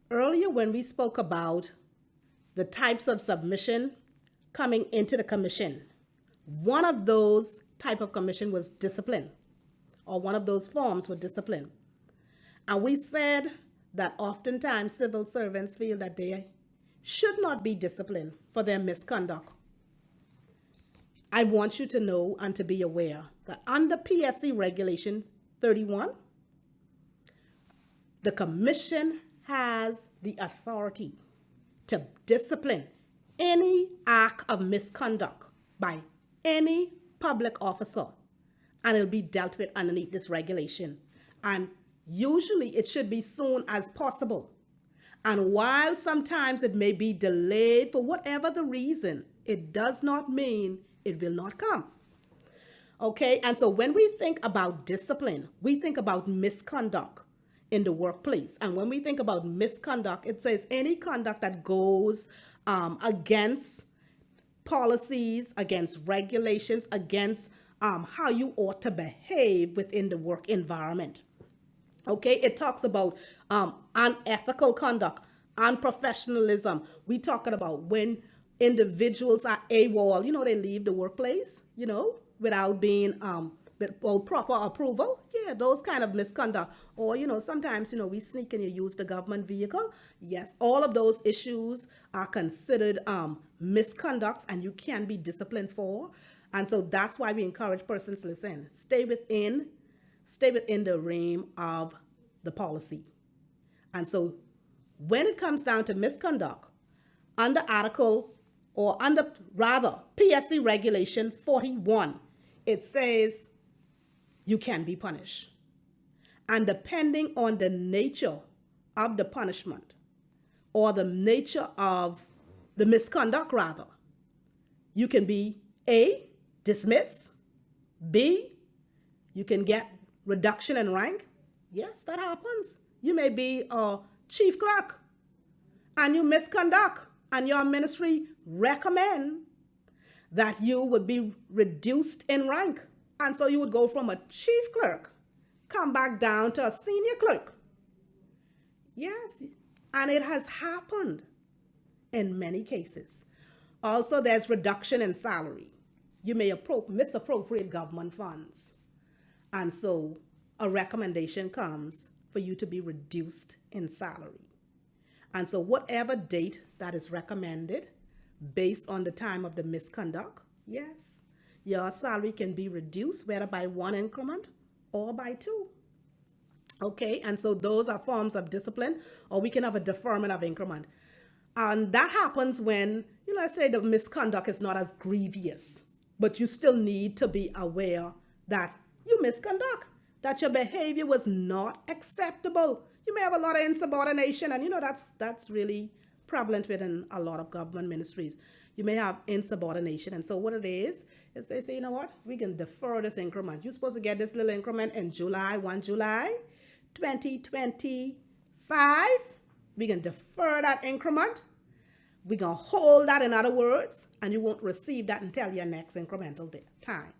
Earlier, when we spoke about the types of submission coming into the commission, one of those type of commission was discipline, or one of those forms were discipline. And we said that oftentimes civil servants feel that they should not be disciplined for their misconduct. I want you to know and to be aware that under PSC Regulation 31, the Commission has the authority to discipline any act of misconduct by any public officer, and it'll be dealt with underneath this regulation. And usually it should be soon as possible. And while sometimes it may be delayed for whatever the reason, it does not mean it will not come. Okay, and so when we think about discipline, we think about misconduct in the workplace. And when we think about misconduct, it says any conduct that goes against policies, against regulations, against how you ought to behave within the work environment. Okay, it talks about unethical conduct, unprofessionalism. We talking about when individuals are AWOL, they leave the workplace, without being with proper approval. Yeah, those kind of misconduct. Or, sometimes, we sneak and you use the government vehicle. Yes, all of those issues are considered misconducts, and you can be disciplined for. And so that's why we encourage persons, listen, stay within the realm of the policy. And so when it comes down to misconduct, under PSC Regulation 41, it says you can be punished. And depending on the nature of the punishment, or the nature of the misconduct rather, you can be A, dismissed, B, you can get reduction in rank. Yes, that happens. You may be a chief clerk and you misconduct, and your ministry recommend that you would be reduced in rank. And so you would go from a chief clerk, come back down to a senior clerk. Yes, and it has happened in many cases. Also, there's reduction in salary. You may misappropriate government funds. And so a recommendation comes for you to be reduced in salary. And so whatever date that is recommended based on the time of the misconduct, yes, your salary can be reduced, whether by one increment or by two. Okay, and so those are forms of discipline, or we can have a deferment of increment. And that happens when, let's say the misconduct is not as grievous, but you still need to be aware that you misconduct, that your behavior was not acceptable. You may have a lot of insubordination, and that's really prevalent within a lot of government ministries. You may have insubordination, and so what it is they say, we can defer this increment. You're supposed to get this little increment in 1 July 2025. We can defer that increment. We can hold that, in other words, and you won't receive that until your next incremental time.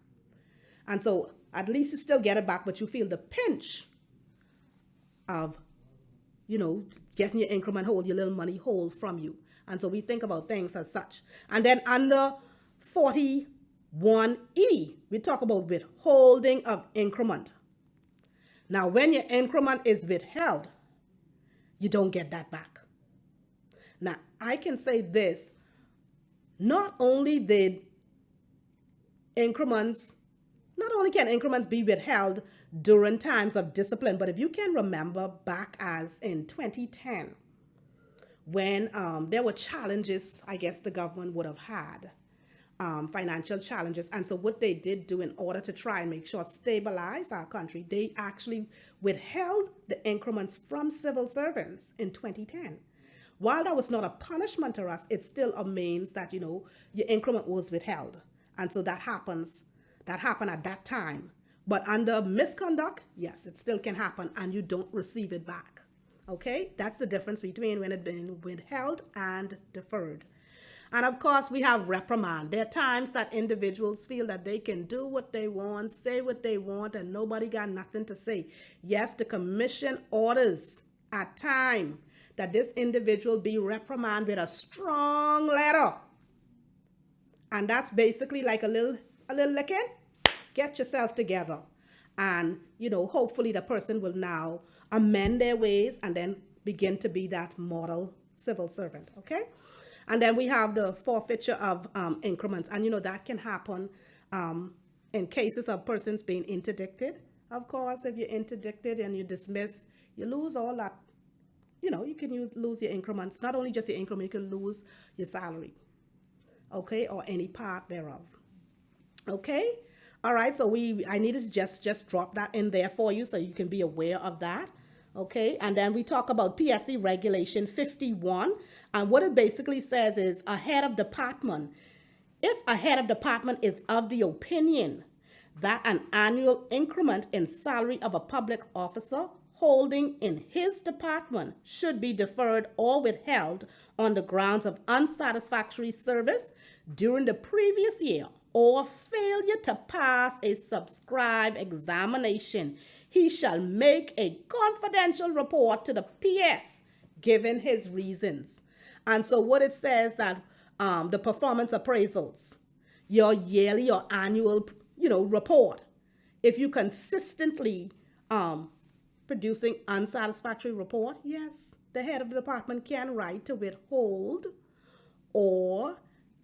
And so at least you still get it back, but you feel the pinch of, getting your increment hold, your little money hold from you. And so we think about things as such. And then under 41E, we talk about withholding of increment. Now, when your increment is withheld, you don't get that back. Now, I can say this, not only can increments be withheld during times of discipline, but if you can remember back as in 2010, when there were challenges, I guess the government would have had, financial challenges. And so what they did do in order to try and make sure stabilize our country, they actually withheld the increments from civil servants in 2010. While that was not a punishment to us, it still means that, your increment was withheld. And so that happened at that time. But under misconduct, yes, it still can happen, and you don't receive it back. Okay? That's the difference between when it's been withheld and deferred. And of course, we have reprimand. There are times that individuals feel that they can do what they want, say what they want, and nobody got nothing to say. Yes, the commission orders at time that this individual be reprimanded with a strong letter. And that's basically like a little licking. Get yourself together. And, hopefully the person will now amend their ways and then begin to be that model civil servant, okay? And then we have the forfeiture of increments. And, that can happen in cases of persons being interdicted. Of course, if you're interdicted and you dismiss, you lose all that. You can lose your increments. Not only just your increment, you can lose your salary, okay, or any part thereof, okay? All right, so I needed to just drop that in there for you so you can be aware of that, okay? And then we talk about PSC Regulation 51, and what it basically says is a head of department. If a head of department is of the opinion that an annual increment in salary of a public officer holding in his department should be deferred or withheld on the grounds of unsatisfactory service during the previous year or failure to pass a subscribed examination, he shall make a confidential report to the PS, given his reasons. And so what it says that the performance appraisals, your yearly or annual, report, if you consistently producing unsatisfactory report, yes, the head of the department can write to withhold or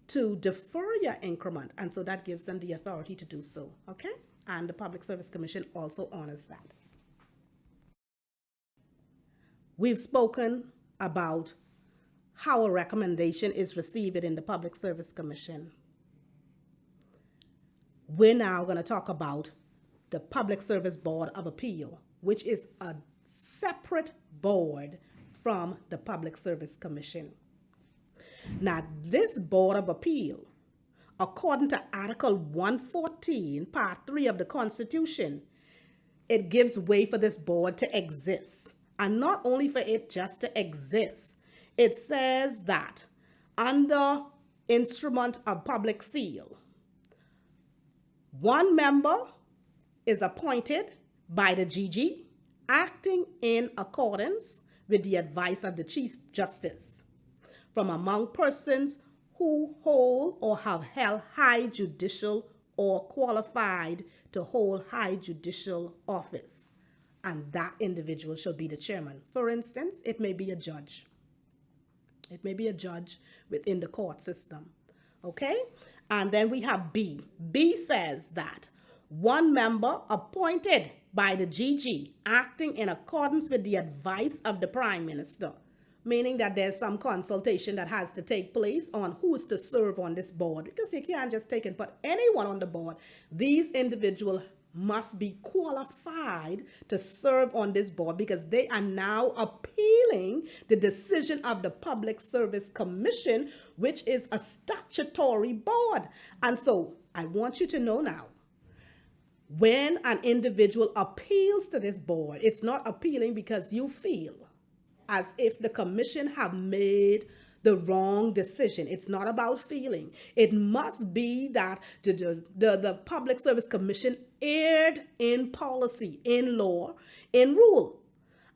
to defer your increment. And so that gives them the authority to do so, okay? And the Public Service Commission also honors that. We've spoken about how a recommendation is received in the Public Service Commission. We're now going to talk about the Public Service Board of Appeal, which is a separate board from the Public Service Commission. Now, this Board of Appeal, according to Article 114, Part 3 of the Constitution, it gives way for this board to exist. And not only for it just to exist, it says that under instrument of public seal, one member is appointed by the GG, acting in accordance with the advice of the Chief Justice, from among persons who hold or have held high judicial or qualified to hold high judicial office. And that individual shall be the chairman. For instance, it may be a judge. It may be a judge within the court system. Okay? And then we have B. B says that one member appointed by the GG acting in accordance with the advice of the Prime Minister, meaning that there's some consultation that has to take place on who's to serve on this board, because you can't just take and put anyone on the board. These individuals must be qualified to serve on this board because they are now appealing the decision of the Public Service Commission, which is a statutory board. And so I want you to know now, when an individual appeals to this board, it's not appealing because you feel as if the commission have made the wrong decision. It's not about feeling. It must be that the Public Service Commission erred in policy, in law, in rule.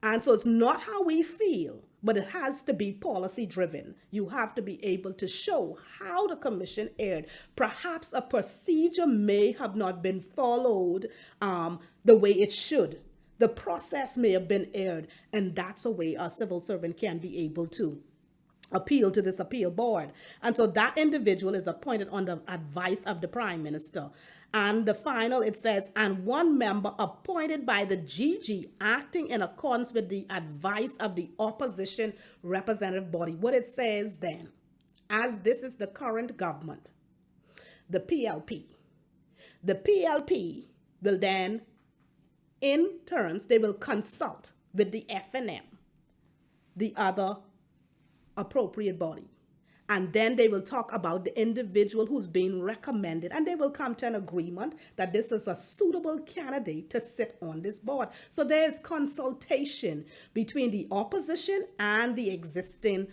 And so it's not how we feel, but it has to be policy driven. You have to be able to show how the commission erred. Perhaps a procedure may have not been followed the way it should. The process may have been erred, and that's a way a civil servant can be able to appeal to this appeal board. And so that individual is appointed on the advice of the Prime Minister. And the final, it says, and one member appointed by the GG acting in accordance with the advice of the opposition representative body. What it says then, as this is the current government, the PLP will then, in turns, they will consult with the FNM, the other appropriate body. And then they will talk about the individual who's being recommended, and they will come to an agreement that this is a suitable candidate to sit on this board. So there's consultation between the opposition and the existing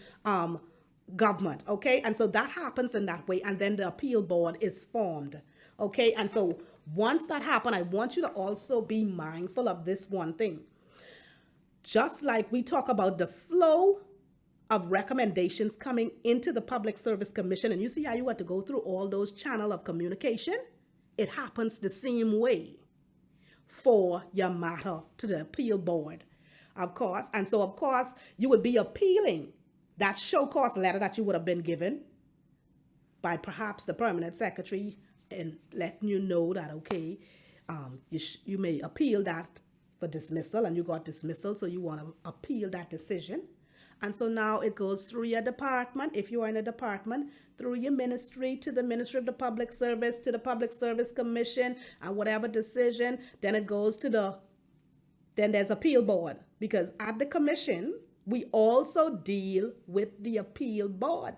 government, okay? And so that happens in that way, and then the appeal board is formed, okay? And so once that happens, I want you to also be mindful of this one thing. Just like we talk about the flow of recommendations coming into the Public Service Commission, and you see how you had to go through all those channels of communication, it happens the same way for your matter to the appeal board, of course. And so, of course, you would be appealing that show cause letter that you would have been given by perhaps the permanent secretary and letting you know that, okay, you may appeal that for dismissal, and you got dismissal, so you want to appeal that decision. And so now it goes through your department, if you are in a department, through your ministry to the Ministry of the Public Service, to the Public Service Commission, and whatever decision, then it goes to then there's appeal board. Because at the commission, we also deal with the appeal board.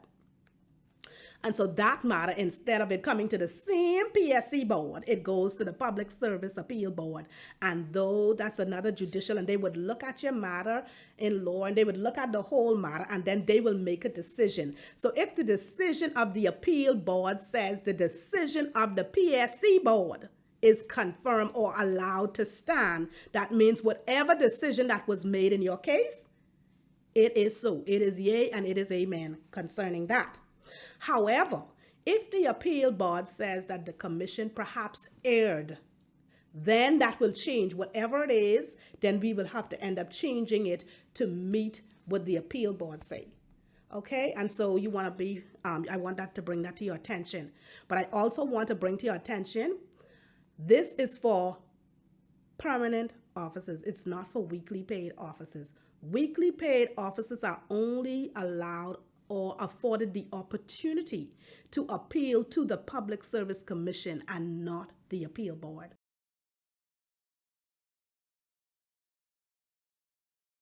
And so that matter, instead of it coming to the same PSC board, it goes to the Public Service Appeal Board. And though that's another judicial, and they would look at your matter in law, and they would look at the whole matter, and then they will make a decision. So if the decision of the appeal board says the decision of the PSC board is confirmed or allowed to stand, that means whatever decision that was made in your case, it is so. It is yea and it is amen concerning that. However, if the appeal board says that the commission perhaps erred, then that will change. Whatever it is, then we will have to end up changing it to meet what the appeal board say. Okay, and so you want to be, I want that to bring that to your attention. But I also want to bring to your attention, this is for permanent officers. It's not for weekly paid officers. Weekly paid officers are only allowed or afforded the opportunity to appeal to the Public Service Commission and not the appeal board.